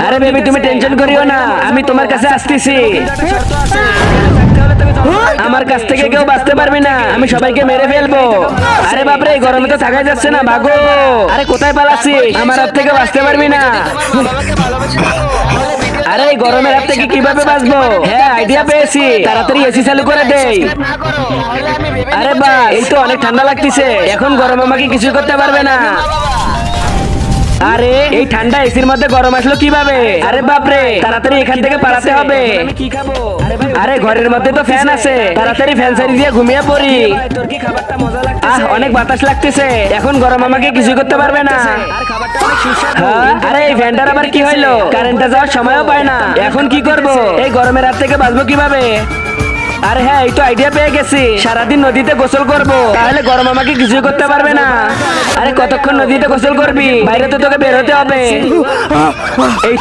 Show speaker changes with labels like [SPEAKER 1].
[SPEAKER 1] আরে বেবি তুমি টেনশন করিও না, আমি তোমার কাছে আসতেছি। আমার কাছ থেকে কেউ বাঁচতে পারবি না, আমি সবাইকে মেরে ফেলবো। আরে বাপরে, এই গরমে তো থাকা যাচ্ছে না, ভাগো। আরে কোথায় পালাচ্ছি, আমার হাত থেকে বাঁচতে পারবি না। আরে এই গরমের হাত থেকে কিভাবে বাঁচবো? হ্যাঁ, আইডিয়া পেয়েছি, তাড়াতাড়ি এসি চালু করে দেই। আরে বাস, এই তো অনেক ঠান্ডা লাগতেছে, এখন গরম আমাকে কিছু করতে পারবে না। আরে এই ঠান্ডা এসির মধ্যে গরম আসলো কিভাবে? আরে বাপরে, তাড়াতাড়ি এখান থেকে পালাতে হবে। কি খাবো? আরে ঘরের মধ্যে তো ফ্যান আছে, তাড়াতাড়ি ফ্যান সারি দিয়ে ঘুমিয়ে পড়ি। তোর কি খাবারটা মজা লাগতেছে? অনেক বাতাস লাগতেছে, এখন গরম আমাকে কিছু করতে পারবে না। আর খাবারটা অনেক সুস্বাদু। আরে এই ফ্যানটার আবার কি হইলো? কারেন্টটা যাওয়ার সময়ও পায় না, এখন কি করব? এই গরমের হাত থেকে বাঁচবো কিভাবে? আরে হ্যাঁ, এই তো আইডিয়া পেয়ে গেছি, সারাদিন নদীতে গোসল করব, তাহলে গরম আমাকে কিছু করতে পারবে না। আরে কতক্ষণ নদীতে গোসল করবি? বাইরে তো তোকে বের হতে হবে। এই